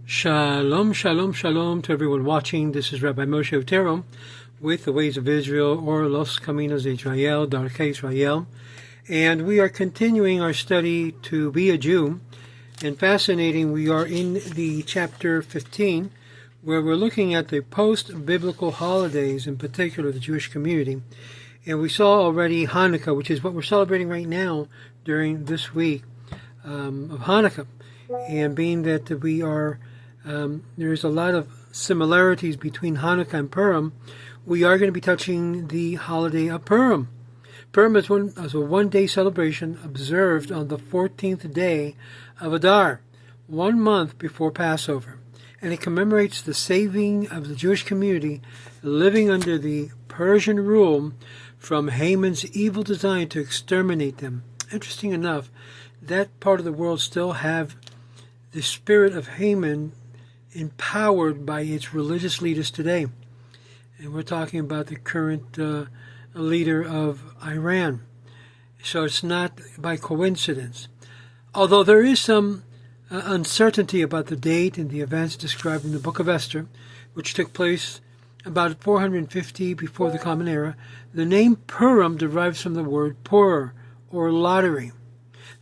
Shalom, shalom, shalom to everyone watching. This is Rabbi Moshe Otero with the Ways of Israel, or Los Caminos de Israel, Darkei Israel. And we are continuing our study to be a Jew. And fascinating, we are in the chapter 15, where we're looking at the post-biblical holidays, in particular the Jewish community. And we saw already Hanukkah, which is what we're celebrating right now during this week of Hanukkah. And being that we are there's a lot of similarities between Hanukkah and Purim, we are going to be touching the holiday of Purim. Purim is a one-day celebration observed on the 14th day of Adar, 1 month before Passover, and it commemorates the saving of the Jewish community living under the Persian rule from Haman's evil design to exterminate them. Interesting enough, that part of the world still have the spirit of Haman empowered by its religious leaders today. And we're talking about the current leader of Iran. So it's not by coincidence. Although there is some uncertainty about the date and the events described in the book of Esther, which took place about 450 before the Common Era, the name Purim derives from the word pur, or lottery,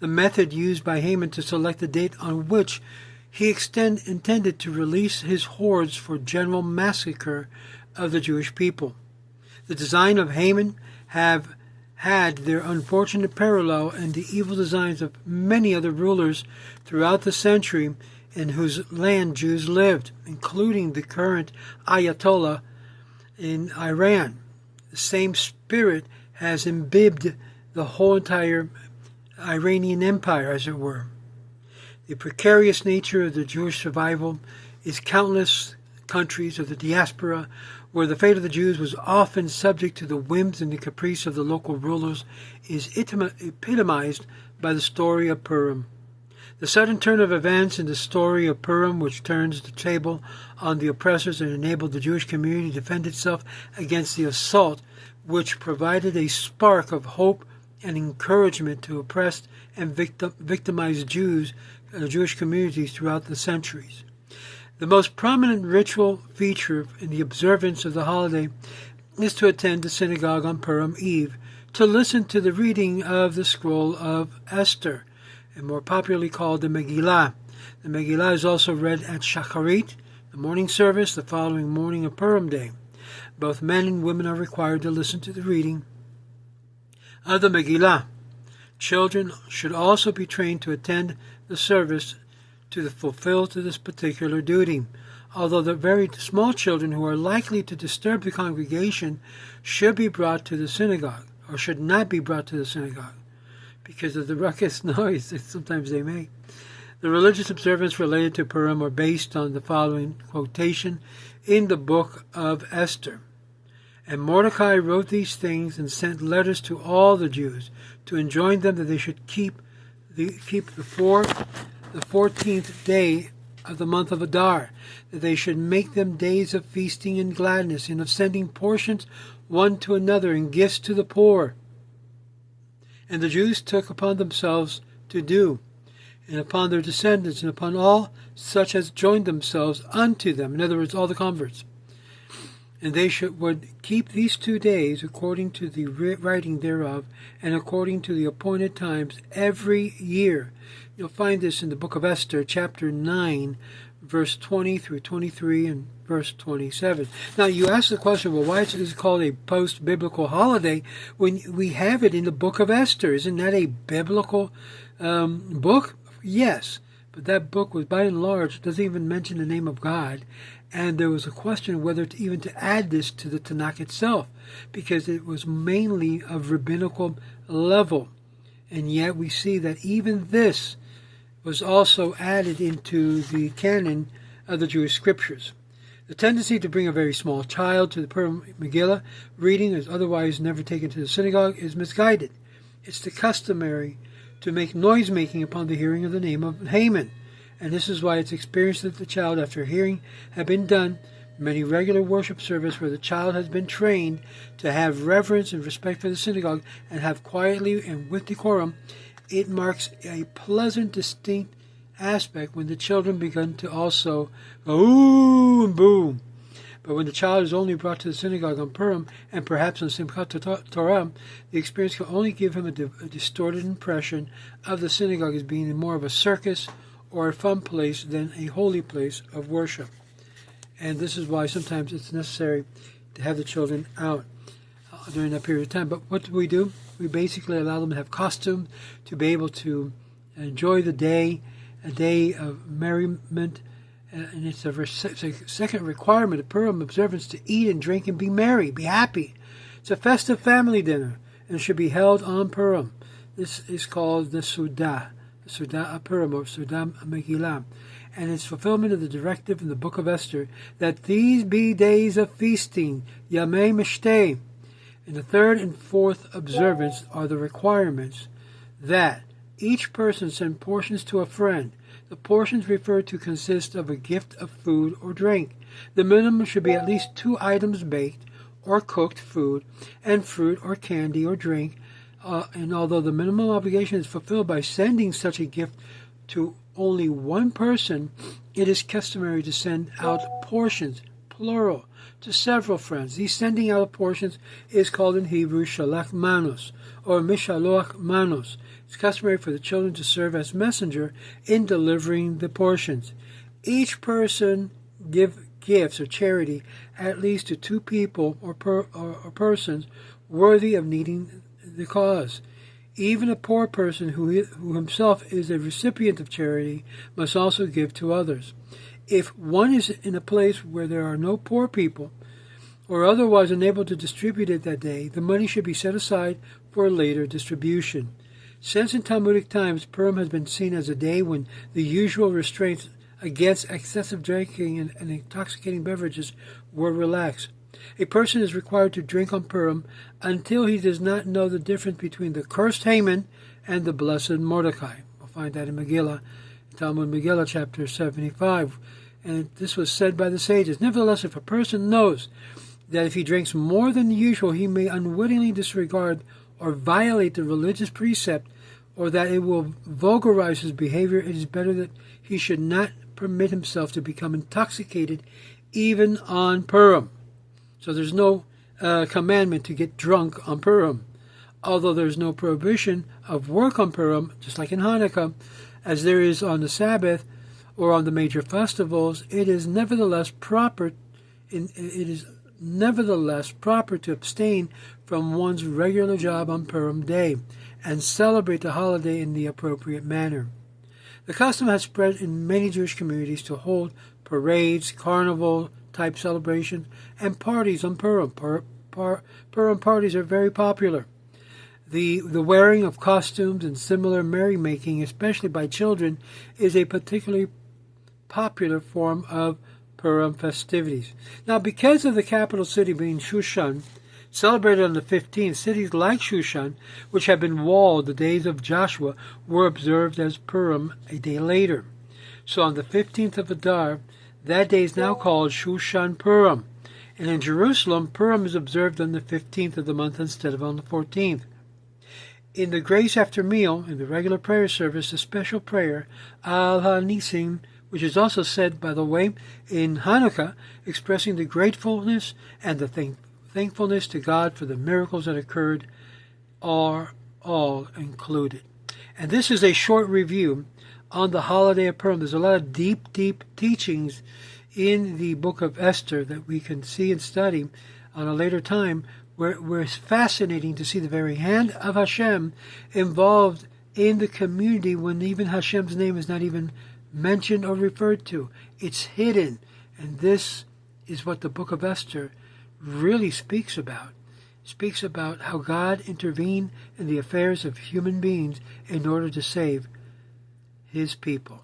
the method used by Haman to select the date on which he intended to release his hordes for general massacre of the Jewish people. The design of Haman have had their unfortunate parallel in the evil designs of many other rulers throughout the century in whose land Jews lived, including the current Ayatollah in Iran. The same spirit has imbibed the whole entire Iranian Empire, as it were. The precarious nature of the Jewish survival is countless countries of the diaspora where the fate of the Jews was often subject to the whims and the caprice of the local rulers is epitomized by the story of Purim. The sudden turn of events in the story of Purim, which turns the table on the oppressors and enabled the Jewish community to defend itself against the assault, which provided a spark of hope and encouragement to oppressed and victimized Jewish communities throughout the centuries. The most prominent ritual feature in the observance of the holiday is to attend the synagogue on Purim Eve to listen to the reading of the scroll of Esther, and more popularly called the Megillah. The Megillah is also read at Shacharit, the morning service, the following morning of Purim Day. Both men and women are required to listen to the reading of the Megillah. Children should also be trained to attend the service to fulfill this particular duty, although the very small children who are likely to disturb the congregation should be brought to the synagogue, or should not be brought to the synagogue, because of the ruckus noise that sometimes they make. The religious observances related to Purim are based on the following quotation in the book of Esther. And Mordecai wrote these things and sent letters to all the Jews to enjoin them that they should keep the 14th day of the month of Adar, that they should make them days of feasting and gladness, and of sending portions one to another and gifts to the poor. And the Jews took upon themselves to do, and upon their descendants, and upon all such as joined themselves unto them, in other words, all the converts. And they would keep these 2 days according to the writing thereof, and according to the appointed times every year. You'll find this in the book of Esther, chapter 9, verse 20 through 23, and verse 27. Now, you ask the question, well, why is it called a post-biblical holiday when we have it in the book of Esther? Isn't that a biblical book? Yes, but that book was, by and large, doesn't even mention the name of God. And there was a question whether even to add this to the Tanakh itself, because it was mainly of rabbinical level. And yet we see that even this was also added into the canon of the Jewish scriptures. The tendency to bring a very small child to the Purim Megillah reading, is otherwise never taken to the synagogue, is misguided. It's the customary to make noise-making upon the hearing of the name of Haman. And this is why it's experienced that the child, after hearing have been done many regular worship service where the child has been trained to have reverence and respect for the synagogue and have quietly and with decorum, it marks a pleasant, distinct aspect when the children begin to also go ooh and boom. But when the child is only brought to the synagogue on Purim and perhaps on Simchat Torah, the experience can only give him a distorted impression of the synagogue as being more of a circus or a fun place than a holy place of worship. And this is why sometimes it's necessary to have the children out during that period of time. But what do? We basically allow them to have costumes, to be able to enjoy the day, a day of merriment. And it's a second requirement of Purim observance to eat and drink and be merry, be happy. It's a festive family dinner and should be held on Purim. This is called the Sudah of Purim, or Sudah Megillah. And it's fulfillment of the directive in the book of Esther that these be days of feasting, Yamei Mishteh. And the third and fourth observance are the requirements that each person send portions to a friend. The portions referred to consist of a gift of food or drink. The minimum should be at least 2 items baked or cooked food and fruit or candy or drink. And although the minimum obligation is fulfilled by sending such a gift to only one person, it is customary to send out portions, plural, to several friends. These sending out of portions is called in Hebrew shalach manos or mishaloach manos. It's customary for the children to serve as messenger in delivering the portions. Each person give gifts or charity at least to 2 people or persons worthy of needing the cause. Even a poor person who himself is a recipient of charity must also give to others. If one is in a place where there are no poor people or otherwise unable to distribute it that day, the money should be set aside for later distribution. Since in Talmudic times, Purim has been seen as a day when the usual restraints against excessive drinking and intoxicating beverages were relaxed. A person is required to drink on Purim until he does not know the difference between the cursed Haman and the blessed Mordecai. We'll find that in Megillah, Talmud Megillah, chapter 75. And this was said by the sages. Nevertheless, if a person knows that if he drinks more than usual, he may unwittingly disregard or violate the religious precept, or that it will vulgarize his behavior, it is better that he should not permit himself to become intoxicated even on Purim. So there's no commandment to get drunk on Purim. Although there's no prohibition of work on Purim, just like in Hanukkah, as there is on the Sabbath or on the major festivals, it is nevertheless proper to abstain from one's regular job on Purim day and celebrate the holiday in the appropriate manner. The custom has spread in many Jewish communities to hold parades, carnival-type celebrations, and parties on Purim. Purim parties are very popular. The wearing of costumes and similar merrymaking, especially by children, is a particularly popular form of Purim festivities. Now, because of the capital city being Shushan, celebrated on the 15th, cities like Shushan, which had been walled the days of Joshua, were observed as Purim a day later. So on the 15th of Adar, that day is now called Shushan Purim. And in Jerusalem, Purim is observed on the 15th of the month instead of on the 14th. In the grace after meal, in the regular prayer service, a special prayer, Al HaNisim, which is also said, by the way, in Hanukkah, expressing the gratefulness and the thankfulness to God for the miracles that occurred, are all included. And this is a short review on the holiday of Purim. There's a lot of deep teachings in the book of Esther that we can see and study on a later time, where it's fascinating to see the very hand of Hashem involved in the community when even Hashem's name is not even mentioned or referred to. It's hidden. And this is what the book of Esther really speaks about. It speaks about how God intervened in the affairs of human beings in order to save his people.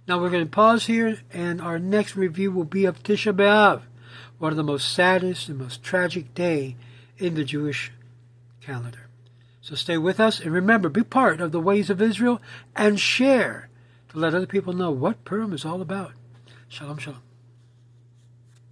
Now we're going to pause here, and our next review will be of Tisha B'Av, one of the most saddest and most tragic day in the Jewish calendar. So stay with us, and remember, be part of the Ways of Israel and share to let other people know what Purim is all about. Shalom, shalom.